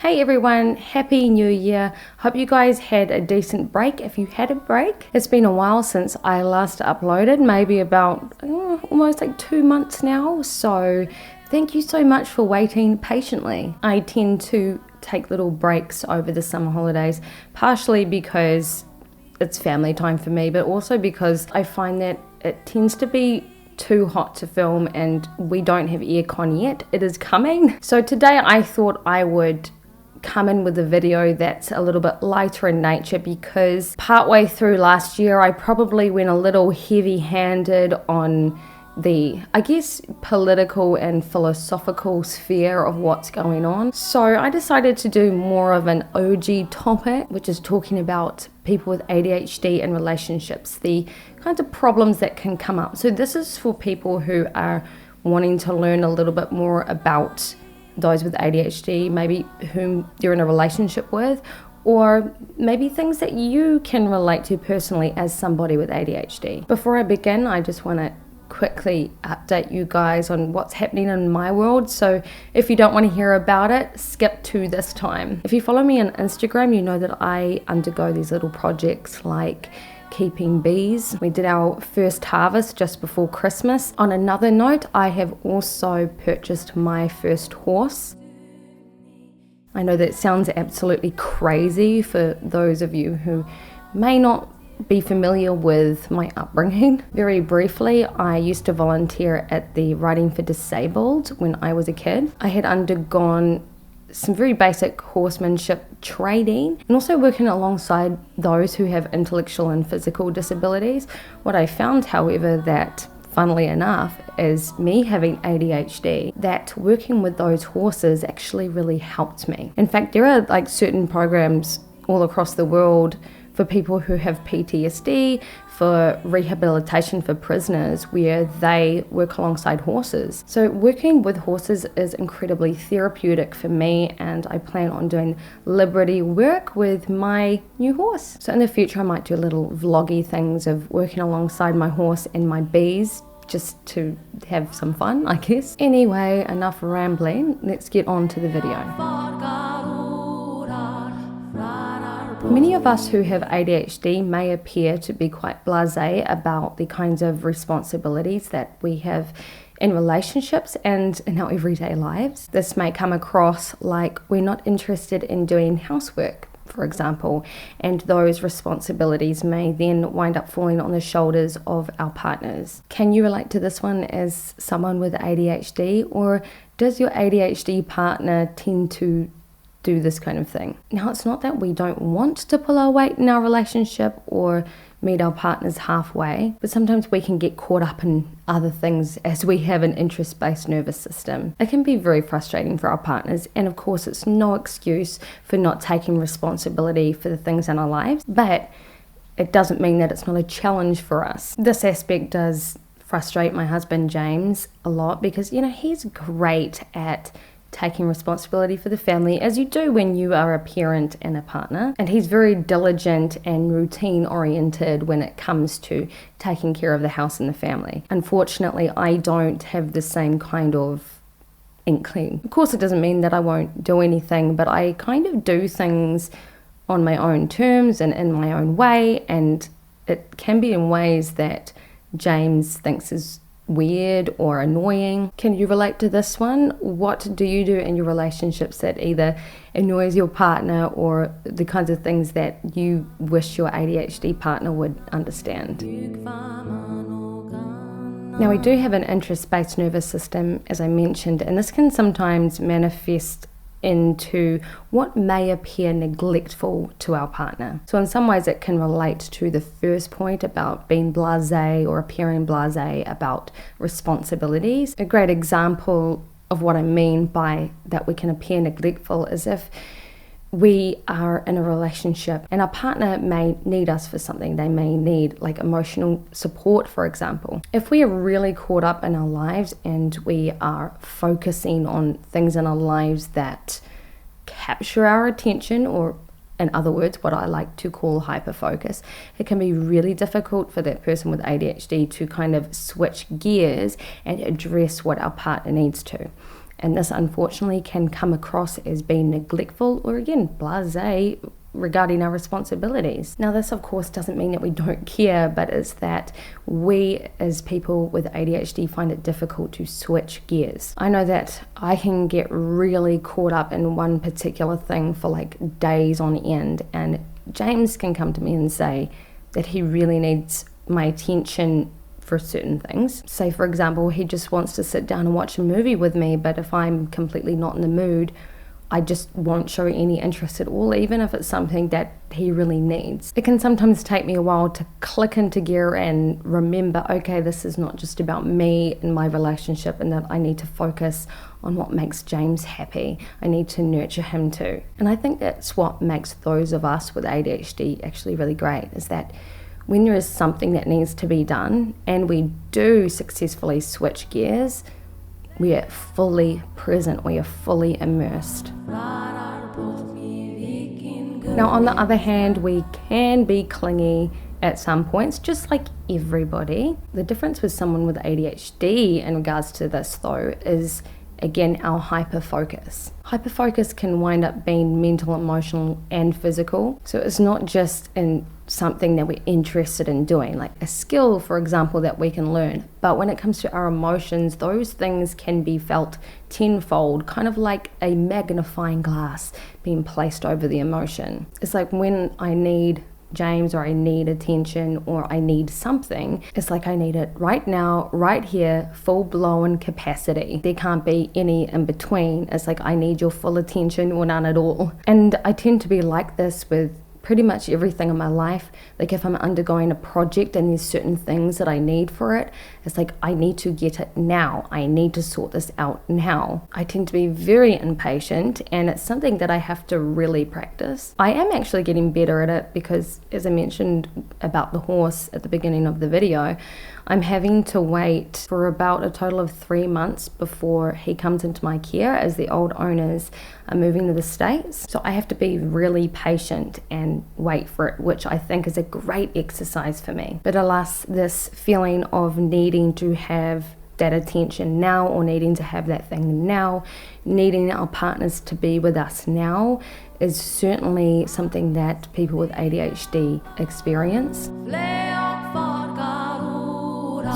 Hey everyone, Happy New Year. Hope you guys had a decent break. If you had a break, it's been a while since I last uploaded, maybe about almost like 2 months now. So thank you so much for waiting patiently. I tend to take little breaks over the summer holidays, partially because it's family time for me, but also because I find that it tends to be too hot to film and we don't have aircon yet. It is coming. So today I thought I would come in with a video that's a little bit lighter in nature because partway through last year I probably went a little heavy-handed on the, I guess, political and philosophical sphere of what's going on. So I decided to do more of an OG topic, which is talking about people with ADHD and relationships, the kinds of problems that can come up. So this is for people who are wanting to learn a little bit more about those with ADHD, maybe whom you're in a relationship with, or maybe things that you can relate to personally as somebody with ADHD. Before I begin, I just want to quickly update you guys on what's happening in my world. So if you don't want to hear about it, skip to this time. If you follow me on Instagram, you know that I undergo these little projects like keeping bees. We did our first harvest just before Christmas. On another note, I have also purchased my first horse. I know that sounds absolutely crazy for those of you who may not be familiar with my upbringing. Very briefly, I used to volunteer at the Riding for Disabled when I was a kid. I had undergone some very basic horsemanship training and also working alongside those who have intellectual and physical disabilities. What I found, however, that funnily enough, is me having ADHD, that working with those horses actually really helped me. In fact, there are like certain programs all across the world for people who have PTSD, for rehabilitation for prisoners, where they work alongside horses. So working with horses is incredibly therapeutic for me, and I plan on doing Liberty work with my new horse. So in the future I might do little vloggy things of working alongside my horse and my bees, just to have some fun, I guess. Anyway, enough rambling, let's get on to the video. Many of us who have ADHD may appear to be quite blasé about the kinds of responsibilities that we have in relationships and in our everyday lives. This may come across like we're not interested in doing housework, for example, and those responsibilities may then wind up falling on the shoulders of our partners. Can you relate to this one as someone with ADHD, or does your ADHD partner tend to do this kind of thing? Now, it's not that we don't want to pull our weight in our relationship or meet our partners halfway, but sometimes we can get caught up in other things as we have an interest-based nervous system. It can be very frustrating for our partners, and of course it's no excuse for not taking responsibility for the things in our lives, but it doesn't mean that it's not a challenge for us. This aspect does frustrate my husband James a lot because, he's great at taking responsibility for the family, as you do when you are a parent and a partner. And he's very diligent and routine oriented when it comes to taking care of the house and the family. Unfortunately, I don't have the same kind of inkling. Of course, it doesn't mean that I won't do anything, but I kind of do things on my own terms and in my own way, and it can be in ways that James thinks is weird or annoying. Can you relate to this one? What do you do in your relationships that either annoys your partner, or the kinds of things that you wish your ADHD partner would understand? Now, we do have an interest-based nervous system, as I mentioned, and this can sometimes manifest into what may appear neglectful to our partner. So in some ways it can relate to the first point about being blasé or appearing blasé about responsibilities. A great example of what I mean by that we can appear neglectful is if we are in a relationship and our partner may need us for something. They may need like emotional support, for example. If we are really caught up in our lives and we are focusing on things in our lives that capture our attention, or in other words, what I like to call hyperfocus, it can be really difficult for that person with ADHD to kind of switch gears and address what our partner needs to. And this unfortunately can come across as being neglectful or again, blasé regarding our responsibilities. Now this of course doesn't mean that we don't care, but it's that we as people with ADHD find it difficult to switch gears. I know that I can get really caught up in one particular thing for like days on end, and James can come to me and say that he really needs my attention for certain things. Say for example, he just wants to sit down and watch a movie with me, but if I'm completely not in the mood, I just won't show any interest at all, even if it's something that he really needs. It can sometimes take me a while to click into gear and remember, okay, this is not just about me and my relationship, and that I need to focus on what makes James happy. I need to nurture him too. And I think that's what makes those of us with ADHD actually really great, is that when there is something that needs to be done and we do successfully switch gears, we are fully present, we are fully immersed. Now on the other hand, we can be clingy at some points, just like everybody. The difference with someone with ADHD in regards to this though is, again, our hyperfocus. Hyperfocus can wind up being mental, emotional, and physical. So it's not just in something that we're interested in doing, like a skill, for example, that we can learn. But when it comes to our emotions, those things can be felt tenfold, kind of like a magnifying glass being placed over the emotion. It's like when I need James, or I need attention, or I need something, it's like I need it right now, right here, full-blown capacity. There can't be any in between. It's like I need your full attention or none at all. And I tend to be like this with pretty much everything in my life. Like if I'm undergoing a project and there's certain things that I need for it, it's like I need to get it now. I need to sort this out now. I tend to be very impatient, and it's something that I have to really practice. I am actually getting better at it because, as I mentioned about the horse at the beginning of the video, I'm having to wait for about a total of 3 months before he comes into my care, as the old owners are moving to the States. So I have to be really patient and wait for it, which I think is a great exercise for me. But alas, this feeling of needing to have that attention now, or needing to have that thing now, needing our partners to be with us now, is certainly something that people with ADHD experience.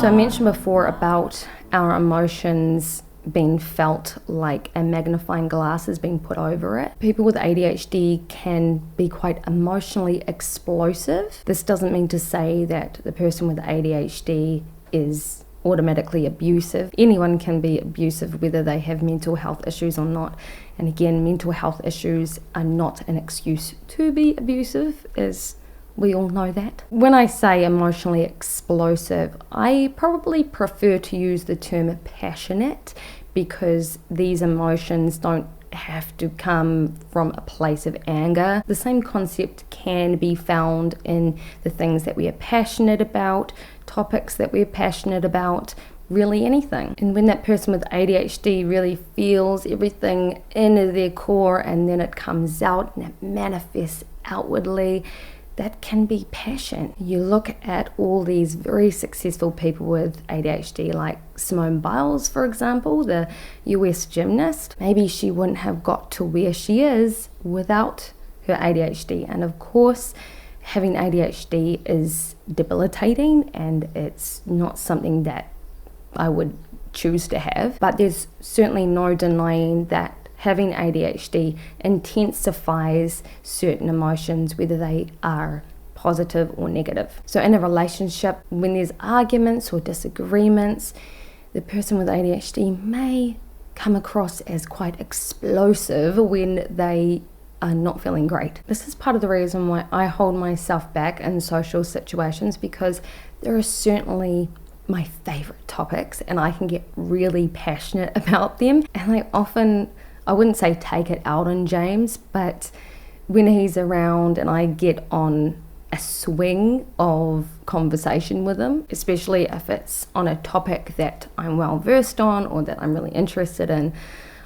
So I mentioned before about our emotions being felt like a magnifying glass is being put over it. People with ADHD can be quite emotionally explosive. This doesn't mean to say that the person with ADHD is automatically abusive. Anyone can be abusive whether they have mental health issues or not. And again, mental health issues are not an excuse to be abusive, as we all know that. When I say emotionally explosive, I probably prefer to use the term passionate, because these emotions don't have to come from a place of anger. The same concept can be found in the things that we are passionate about, topics that we're passionate about, really anything. And when that person with ADHD really feels everything in their core, and then it comes out and it manifests outwardly, that can be passion. You look at all these very successful people with ADHD, like Simone Biles, for example, the US gymnast. Maybe she wouldn't have got to where she is without her ADHD. And of course, having ADHD is debilitating, and it's not something that I would choose to have. But there's certainly no denying that having ADHD intensifies certain emotions, whether they are positive or negative. So in a relationship, when there's arguments or disagreements, the person with ADHD may come across as quite explosive when they are not feeling great. This is part of the reason why I hold myself back in social situations, because there are certainly my favorite topics and I can get really passionate about them, and I wouldn't say take it out on James, but when he's around and I get on a swing of conversation with him, especially if it's on a topic that I'm well versed on or that I'm really interested in,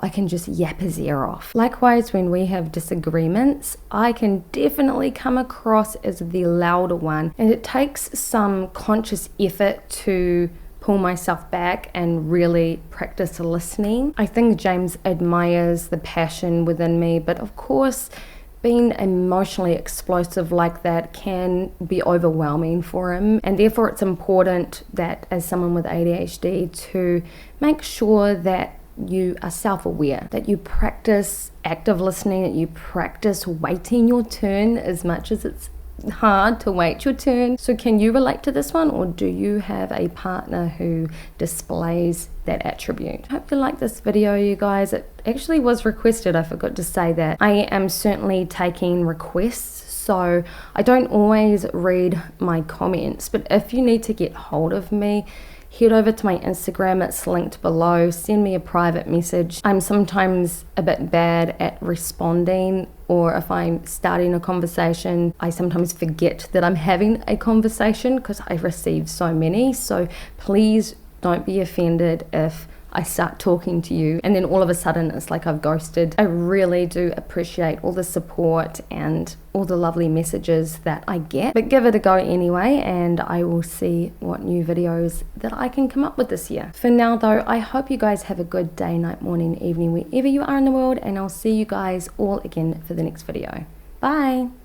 I can just yap his ear off. Likewise, when we have disagreements, I can definitely come across as the louder one, and it takes some conscious effort to pull myself back and really practice listening. I think James admires the passion within me, but of course, being emotionally explosive like that can be overwhelming for him, and therefore it's important that as someone with ADHD to make sure that you are self-aware, that you practice active listening, that you practice waiting your turn as much as it's hard to wait your turn. So can you relate to this one, or do you have a partner who displays that attribute? I hope you like this video, you guys. It actually was requested, I forgot to say that. I am certainly taking requests, so I don't always read my comments, but if you need to get hold of me, head over to my Instagram, it's linked below. Send me a private message. I'm sometimes a bit bad at responding, or if I'm starting a conversation, I sometimes forget that I'm having a conversation because I receive so many. So please don't be offended if I start talking to you and then all of a sudden it's like I've ghosted. I really do appreciate all the support and all the lovely messages that I get, but give it a go anyway, and I will see what new videos that I can come up with this year. For now though, I hope you guys have a good day, night, morning, evening, wherever you are in the world, and I'll see you guys all again for the next video. Bye!